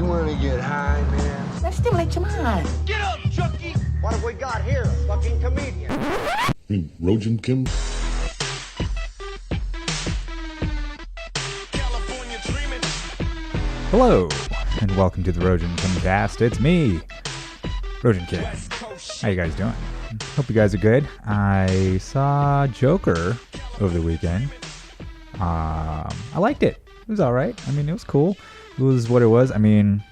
You want to get high, man? Let's stimulate your mind. Get up, Chucky! What have we got here? A fucking comedian. Rojan Kim? California dreaming. Hello, and welcome to the Rojan Kimcast. It's me, Rojan Kim. How you guys doing? Hope you guys are good. I saw Joker over the weekend. I liked it. It was alright. I mean, it was cool. It was what it was. I mean,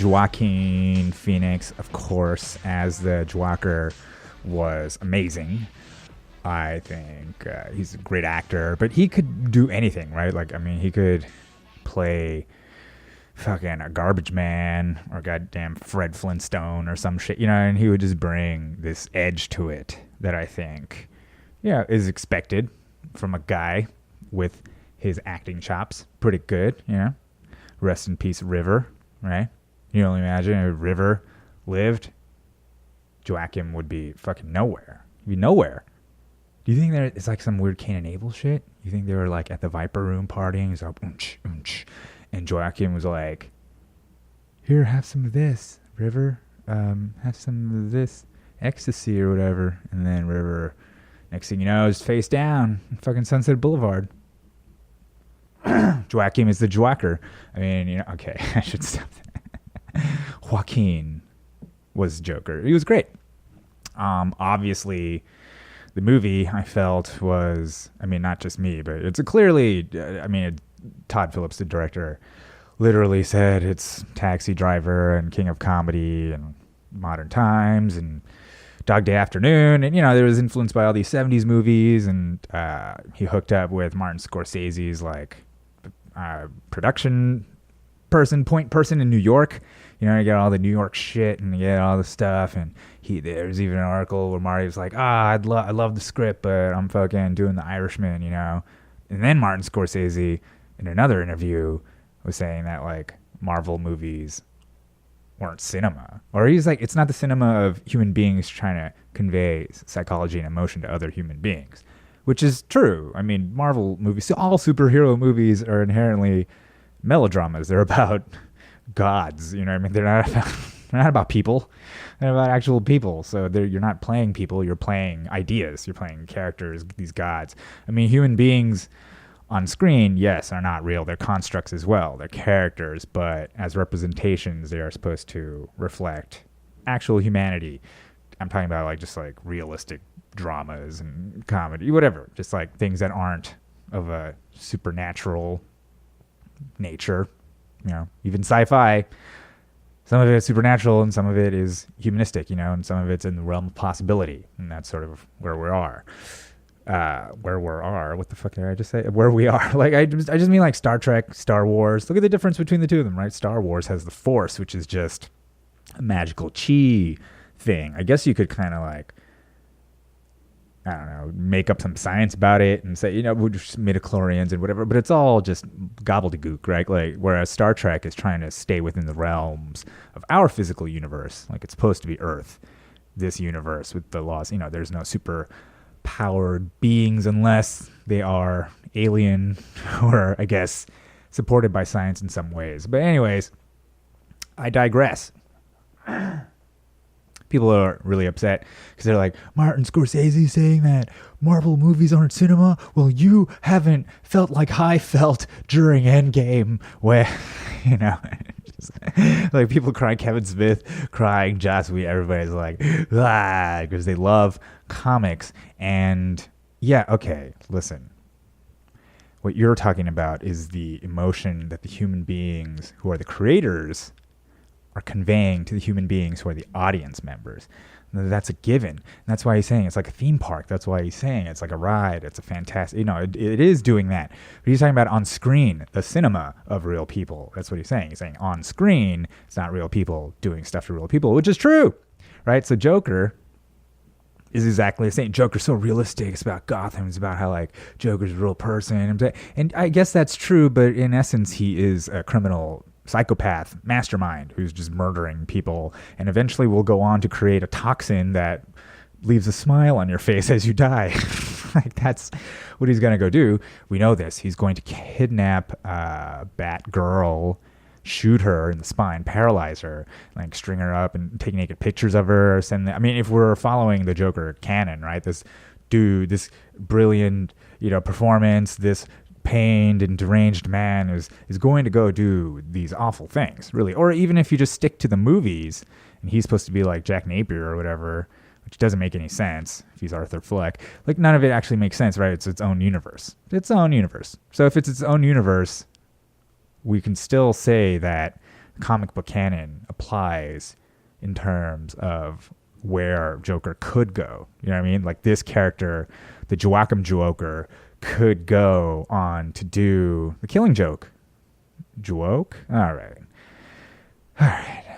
Joaquin Phoenix, of course, as the Joaker was amazing. I think he's a great actor, but he could do anything, right? Like, I mean, he could play fucking a garbage man or goddamn Fred Flintstone or some shit, you know, and he would just bring this edge to it that I think, yeah, is expected from a guy with his acting chops. Pretty good, you know. Rest in peace, River, right? You can only imagine if River lived, Joaquin would be fucking nowhere. He'd be nowhere. Do you think there is like some weird Cain and Abel shit? You think they were like at the Viper Room partying? He's like, and Joaquin was like, here, have some of this, River. Have some of this ecstasy or whatever. And then River, next thing you know, is face down, fucking Sunset Boulevard. Joaquin is the Joker. I mean, you know, okay, I should stop that. Joaquin was Joker. He was great. Obviously, the movie I felt was, I mean, not just me, but it's Todd Phillips, the director, literally said it's Taxidriver and King of Comedy and Modern Times and Dog Day Afternoon. And, you know, there was influenced by all these 70s movies. And he hooked up with Martin Scorcese's, like, production point person in New York. You know, you get all the New York shit and you get all the stuff. And there's even an article where Marty was like, I love the script, but I'm fucking doing The Irishman, you know. And then Martin Scorsese, in another interview, was saying that, like, Marvel movies weren't cinema. Or he's like, it's not the cinema of human beings trying to convey psychology and emotion to other human beings. Which is true. I mean, Marvel movies, all superhero movies are inherently melodramas. They're about gods, you know what I mean? They're not about people. They're about actual people. So you're not playing people, you're playing ideas. You're playing characters, these gods. I mean, human beings on screen, yes, are not real. They're constructs as well. They're characters, but as representations, they are supposed to reflect actual humanity. I'm talking about like just like realistic dramas and comedy, whatever. Just like things that aren't of a supernatural nature. You know, even sci-fi, some of it is supernatural and some of it is humanistic, you know, and some of it's in the realm of possibility. And that's sort of where we are. What the fuck did I just say? Where we are. Like, I just mean like Star Trek, Star Wars. Look at the difference between the two of them, right? Star Wars has the Force, which is just a magical chi thing. I guess you could kind of like, I don't know, make up some science about it and say, you know, we're just midichlorians and whatever, but it's all just gobbledygook, right? Like, whereas Star Trek is trying to stay within the realms of our physical universe. Like, it's supposed to be Earth, this universe with the laws. You know, there's no super powered beings unless they are alien or, I guess, supported by science in some ways. But anyways, I digress. People are really upset because they're like, Martin Scorsese saying that Marvel movies aren't cinema. Well, you haven't felt like I felt during Endgame, where, you know, just, like people crying, Kevin Smith crying, Joss Whedon, everybody's like, because they love comics. And yeah, okay, listen. What you're talking about is the emotion that the human beings who are the creators are conveying to the human beings who are the audience members. That's a given. And that's why he's saying it's like a theme park. That's why he's saying it's like a ride. It's a fantastic, you know, it is doing that. But he's talking about on screen, the cinema of real people. That's what he's saying. He's saying on screen, it's not real people doing stuff to real people, which is true, right? So Joker is exactly the same. Joker's so realistic. It's about Gotham. It's about how, like, Joker's a real person. And I guess that's true, but in essence, he is a criminal psychopath mastermind who's just murdering people and eventually will go on to create a toxin that leaves a smile on your face as you die. Like, that's what he's going to go do. We know this. He's going to kidnap Batgirl shoot her in the spine, paralyze her, like string her up and take naked pictures of her, I mean, if we're following the Joker canon, right? This dude, this brilliant, performance, this pained and deranged man is going to go do these awful things, really. Or even if you just stick to the movies and he's supposed to be like Jack Napier or whatever, which doesn't make any sense if he's Arthur Fleck. Like, none of it actually makes sense, right? It's its own universe. So if it's its own universe, we can still say that comic book canon applies in terms of where Joker could go. You know what I mean? Like, this character, the Joaquin Joker, could go on to do the Killing Joke. Joke? All right.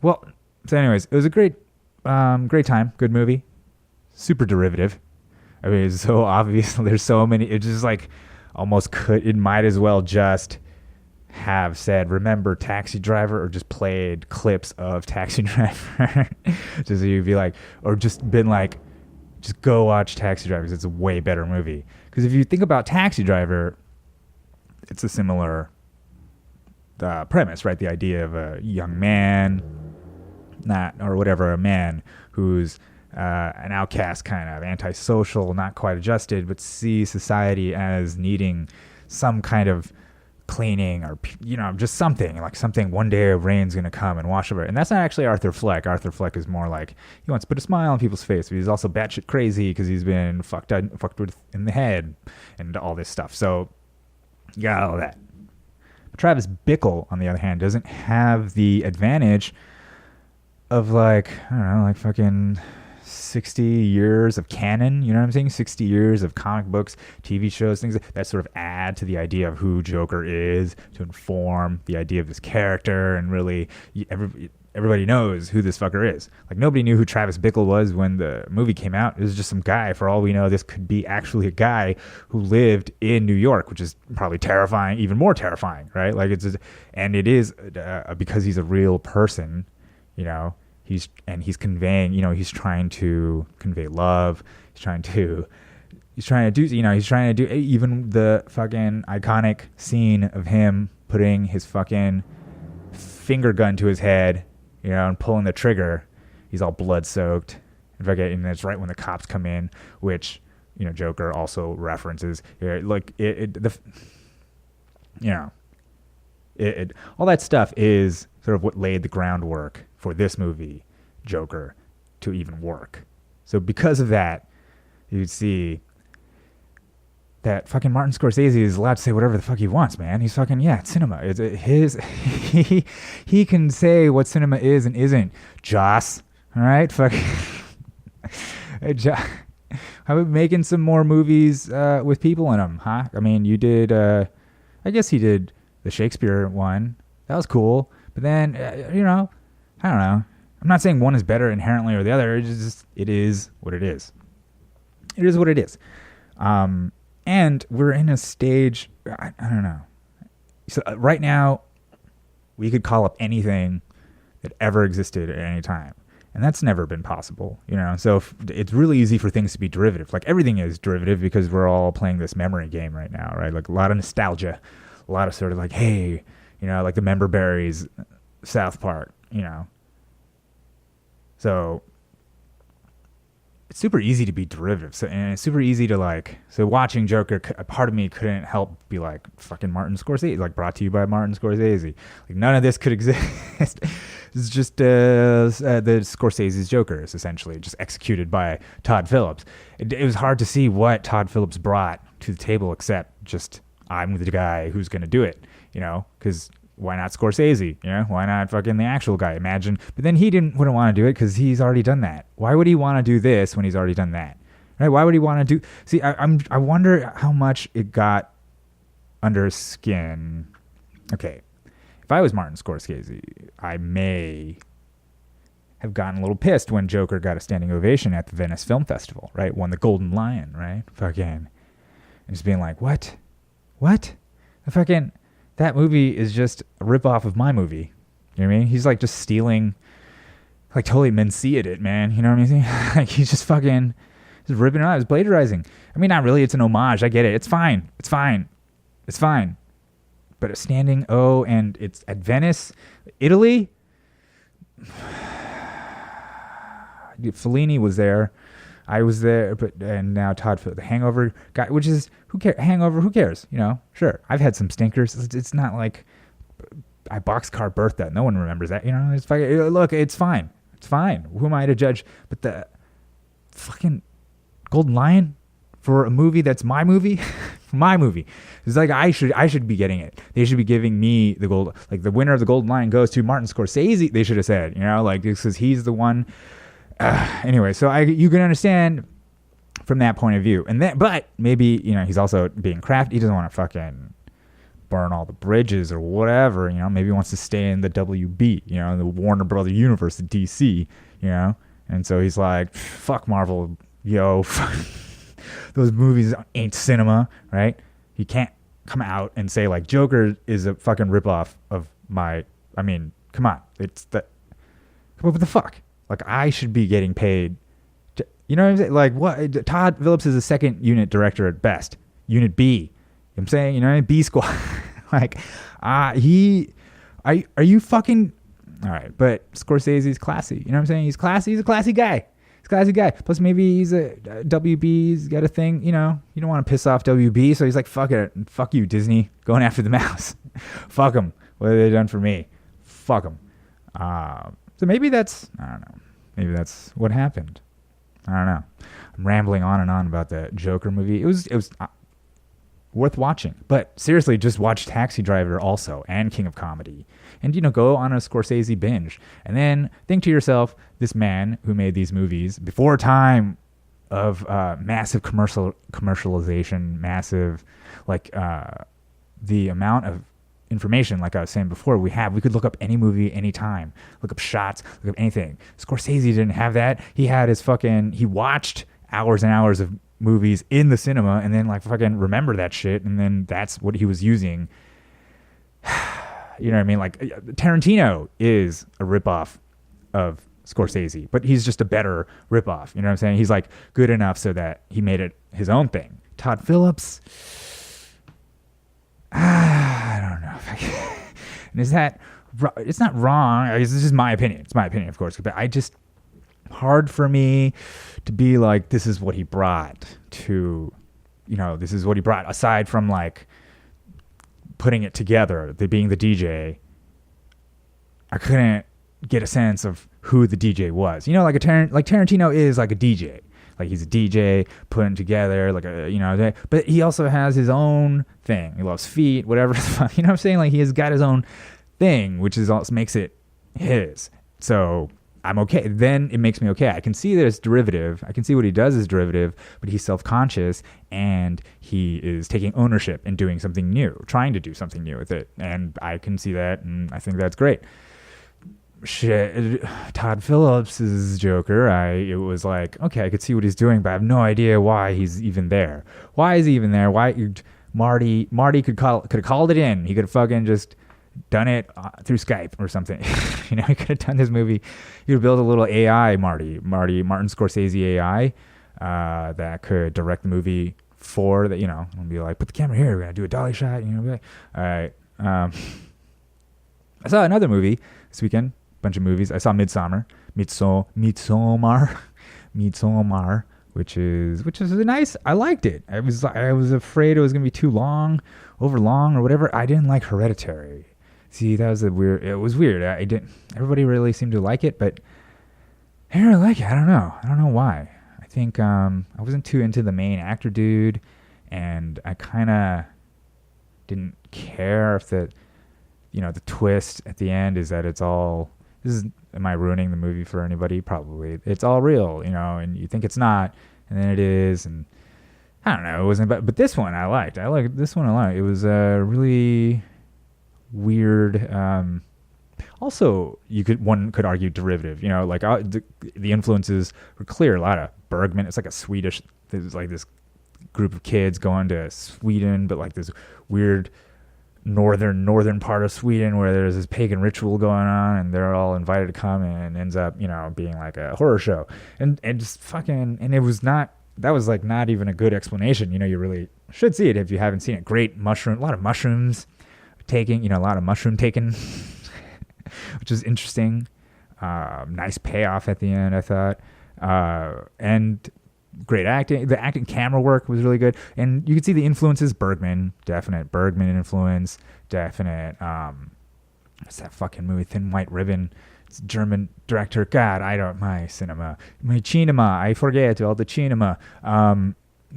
Well, so anyways, it was a great time. Good movie. Super derivative. I mean, it's so obvious. There's so many. It just like almost could. It might as well just have said, "Remember Taxi Driver," or just played clips of Taxi Driver. Just so you'd be like, or just been like, just go watch Taxi Driver. It's a way better movie. Because if you think about Taxi Driver, it's a similar premise, right? The idea of a young man, a man who's an outcast, kind of antisocial, not quite adjusted, but sees society as needing some kind of cleaning, or just something one day a rain's gonna come and wash over it. And that's not actually Arthur Fleck. Arthur Fleck is more like, he wants to put a smile on people's face, but he's also batshit crazy because he's been fucked with in the head and all this stuff. So you got all that. Travis Bickle, on the other hand, doesn't have the advantage of fucking 60 years of canon, you know what I'm saying? 60 years of comic books, TV shows, things that sort of add to the idea of who Joker is, to inform the idea of this character, and really everybody knows who this fucker is. Like, nobody knew who Travis Bickle was when the movie came out. It was just some guy. For all we know, this could be actually a guy who lived in New York, which is probably terrifying, even more terrifying, right? Like, it is because he's a real person, He's conveying, he's trying to convey love. He's trying to do even the fucking iconic scene of him putting his fucking finger gun to his head, and pulling the trigger. He's all blood soaked. And that's right when the cops come in, which, Joker also references. All that stuff is sort of what laid the groundwork for this movie, Joker, to even work. So because of that, you'd see that fucking Martin Scorsese is allowed to say whatever the fuck he wants, man. He's fucking, it's cinema. It's he can say what cinema is and isn't. Joss, all right? Fucking how about making some more movies with people in them, huh? I mean, you did, I guess he did the Shakespeare one. That was cool. But then, I don't know. I'm not saying one is better inherently or the other. It is what it is. It is what it is. And we're in a stage, I don't know. So right now, we could call up anything that ever existed at any time. And that's never been possible, So it's really easy for things to be derivative. Like, everything is derivative because we're all playing this memory game right now, right? Like, a lot of nostalgia. A lot of sort of like, hey, like the Member Berries, South Park, So it's super easy to be derivative. And it's super easy to so watching Joker, a part of me couldn't help be like, fucking Martin Scorsese, like, brought to you by Martin Scorsese. Like, none of this could exist. It's just the Scorsese's Joker is essentially just executed by Todd Phillips. It was hard to see what Todd Phillips brought to the table except just, I'm the guy who's going to do it, because why not Scorsese? Why not fucking the actual guy? Imagine. But then he wouldn't want to do it because he's already done that. Why would he want to do this when he's already done that? Right? Why would he want to do? See, I wonder how much it got under his skin. Okay, if I was Martin Scorsese, I may have gotten a little pissed when Joker got a standing ovation at the Venice Film Festival. Right? Won the Golden Lion. Right? Fucking, and just being like, what? That movie is just a ripoff of my movie. You know what I mean? He's like just stealing, like totally Mencia it, man. You know what I mean? Like, he's just fucking just ripping it out. It's plagiarizing. I mean, not really. It's an homage. I get it. It's fine. but a standing O, and it's at Venice, Italy. Fellini was there. I was there, and now Todd Phillips, the Hangover guy, which is, who cares? Hangover, who cares? Sure. I've had some stinkers. It's not like I boxcar birthed that. No one remembers that. It's fine. Look, it's fine. It's fine. Who am I to judge? But the fucking Golden Lion for a movie that's my movie, my movie. It's like I should be getting it. They should be giving me the gold. Like the winner of the Golden Lion goes to Martin Scorcese. They should have said, like because he's the one. Anyway, so you can understand from that point of view, but maybe he's also being crafty. He doesn't want to fucking burn all the bridges or whatever. Maybe he wants to stay in the WB, the Warner Brother universe, the DC, and so he's like, fuck Marvel, those movies ain't cinema, right? He can't come out and say like Joker is a fucking ripoff of my. I mean, come on, what the fuck? Like, I should be getting paid. What I'm saying? Like, what? Todd Phillips is a second unit director at best. Unit B. I'm saying, B squad. Like, are you fucking. All right. But Scorsese's classy. You know what I'm saying? He's classy. He's a classy guy. Plus, maybe he's a WB's got a thing. You don't want to piss off WB. So he's like, fuck it. Fuck you, Disney. Going after the mouse. Fuck them. What have they done for me? Fuck them. So maybe I don't know. Maybe that's what happened. I don't know. I'm rambling on and on about the Joker movie. It was worth watching. But seriously, just watch Taxi Driver also and King of Comedy. And, go on a Scorsese binge. And then think to yourself, this man who made these movies before time of massive commercialization, massive, the amount of information, like I was saying before, we could look up any movie anytime, look up shots, look up anything. Scorsese didn't have that. He had he watched hours and hours of movies in the cinema and then fucking remember that shit, and then that's what he was using. You know what I mean? Like Tarantino is a ripoff of Scorsese, but he's just a better ripoff. You know what I'm saying? He's like good enough so that he made it his own thing. Todd Phillips, I don't know. And is that? It's not wrong. This is my opinion. It's my opinion, of course. But hard for me to be like, this is what he brought to, this is what he brought. Aside from putting it together, being the DJ, I couldn't get a sense of who the DJ was. Like Tarantino is like a DJ. Like he's a DJ putting together but he also has his own thing. He loves feet, whatever. You know what I'm saying? Like he has got his own thing, which is also makes it his. So I'm okay. Then it makes me okay. I can see that it's derivative. I can see what he does is derivative, but he's self-conscious and he is taking ownership and doing something new, trying to do something new with it. And I can see that, and I think that's great. Shit, Todd Phillips' Joker, it was like, okay, I could see what he's doing, but I have no idea why he's even there. Why is he even there? Why Marty could have called it in. He could have fucking just done it through Skype or something. He could have done this movie. He could build a little AI, Martin Scorsese AI, that could direct the movie for that. And be like, put the camera here. We're gonna do a dolly shot. Be like, all right. I saw another movie this weekend. Bunch of movies. I saw Midsommar, which is nice. I liked it. I was afraid it was gonna be too long or whatever. I didn't like Hereditary. See, it was weird. Everybody really seemed to like it, but I didn't really like it. I don't know why. I think I wasn't too into the main actor dude, and I kind of didn't care if the twist at the end is that it's all. Am I ruining the movie for anybody? Probably. It's all real, and you think it's not, and then it is, and I don't know. It wasn't, but this one I liked. This one a lot. It was really weird. Also, one could argue derivative. The influences were clear. A lot of Bergman. It's like a Swedish. There's like this group of kids going to Sweden, but like this weird northern part of Sweden where there's this pagan ritual going on, and they're all invited to come, and it ends up being like a horror show, and just fucking, and it was not, that was like not even a good explanation. You really should see it if you haven't seen it. Great a lot of mushrooms, taking, a lot of mushroom taking, which is interesting. Nice payoff at the end, I thought. And great acting. The acting camera work was really good. And you could see the influences. Definite Bergman influence. Definite, what's that fucking movie? Thin White Ribbon. It's a German director. God, my cinema. I forget all the cinema.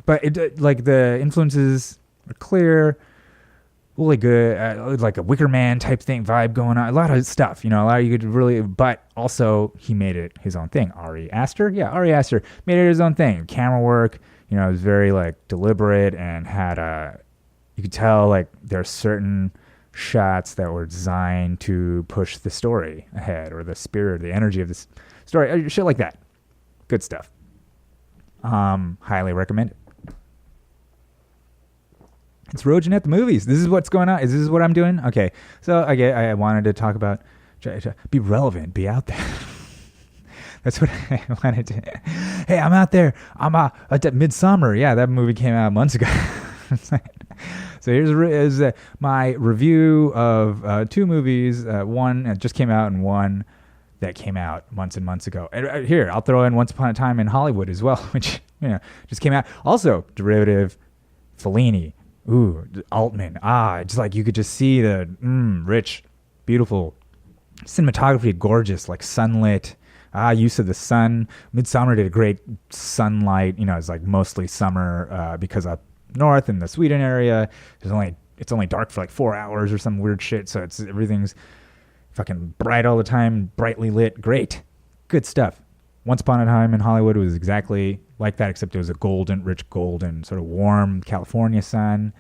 But it, like, the influences are clear. Really good, like a Wicker Man type thing vibe going on. A lot of stuff, a lot of you could really, but also he made it his own thing. Ari Aster made it his own thing. Camera work, it was very like deliberate and had you could tell like there are certain shots that were designed to push the story ahead or the spirit, the energy of this story, shit like that. Good stuff. Highly recommend it. It's Rojan at the movies. This is what's going on. This is what I'm doing. Okay, so I wanted to talk about, be relevant, be out there. That's what I wanted to. Hey, I'm out there. I'm at Midsommar. Yeah, that movie came out months ago. So here's my review of 2 movies. One that just came out and one that came out months and months ago. And here, I'll throw in Once Upon a Time in Hollywood as well, which just came out. Also, derivative, Fellini. Ooh, Altman. Just like you could just see the rich, beautiful cinematography, gorgeous, like sunlit. Use of the sun. Midsommar did a great sunlight. It's like mostly summer because up north in the Sweden area, it's only dark for like 4 hours or some weird shit. So everything's fucking bright all the time, brightly lit. Great, good stuff. Once Upon a Time in Hollywood was exactly like that, except it was a rich golden, sort of warm California sun.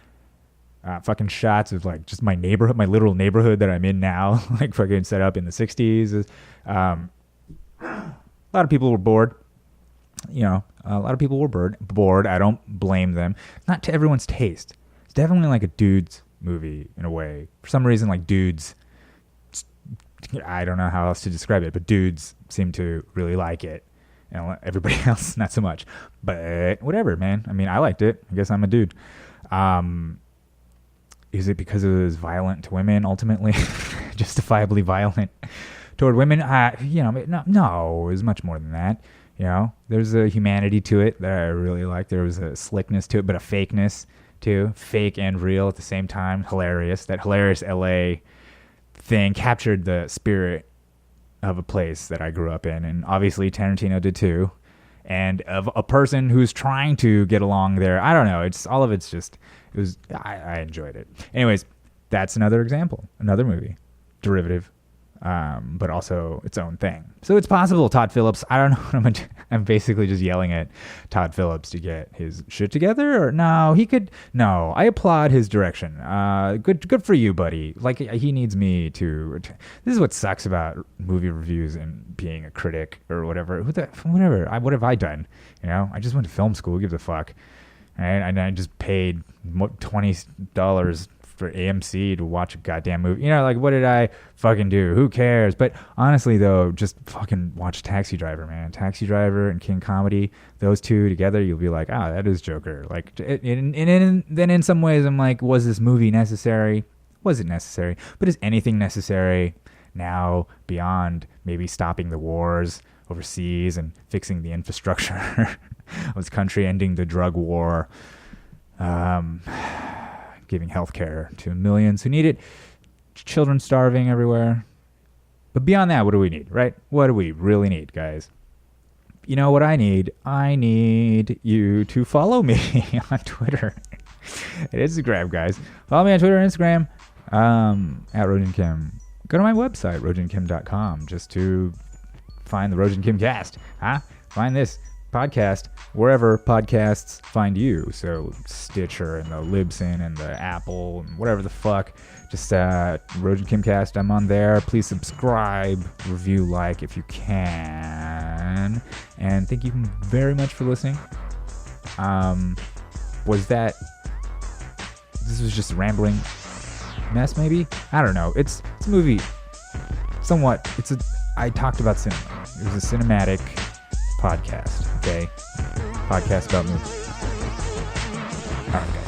Fucking shots of like just my neighborhood, my literal neighborhood that I'm in now, like fucking set up in the 60s. A lot of people were bored. A lot of people were bored. I don't blame them. Not to everyone's taste. It's definitely like a dude's movie in a way. For some reason, like dudes, I don't know how else to describe it, but dudes seem to really like it. Everybody else, not so much. But whatever, man. I mean, I liked it. I guess I'm a dude. Is it because it was violent to women, ultimately? Justifiably violent toward women? No, it was much more than that. There's a humanity to it that I really liked. There was a slickness to it, but a fakeness too. Fake and real at the same time. Hilarious. That hilarious LA thing captured the spirit of a place that I grew up in, and obviously Tarantino did too, and of a person who's trying to get along there. I don't know, I enjoyed it. Anyways, that's another example, another movie, derivative, but also its own thing. So it's possible, Todd Phillips. I don't know what I'm gonna do. I'm basically just yelling at Todd Phillips to get his shit together. Or no, I applaud his direction. Good for you, buddy. Like, he needs me to. This is what sucks about movie reviews and being a critic or whatever. What have I done? I just went to film school. Who gives a fuck? Right? And I just paid $20 for AMC to watch a goddamn movie. What did I fucking do? Who cares? But honestly, though, just fucking watch Taxi Driver, man. Taxi Driver and King Comedy, those two together, you'll be like, that is Joker. Like, then in some ways, I'm like, was this movie necessary? Was it necessary? But is anything necessary now beyond maybe stopping the wars overseas and fixing the infrastructure of this country, ending the drug war, giving health care to millions who need it, children starving everywhere. But beyond that, what do we need, right? What do we really need, guys? You know what I need? I need you to follow me on Twitter and Instagram, guys. Follow me on Twitter and Instagram at Rojan Kim. Go to my website, rojankim.com, just to find the Rojan Kimcast. Find this podcast wherever podcasts find you. So Stitcher and the Libsyn and the Apple and whatever the fuck. Just Rojan Kimcast, I'm on there. Please subscribe, review, like if you can. And thank you very much for listening. This was just a rambling mess, maybe? I don't know. It's a movie. Somewhat. I talked about cinema. It was a cinematic podcast, okay? Podcast about movies. All right, guys.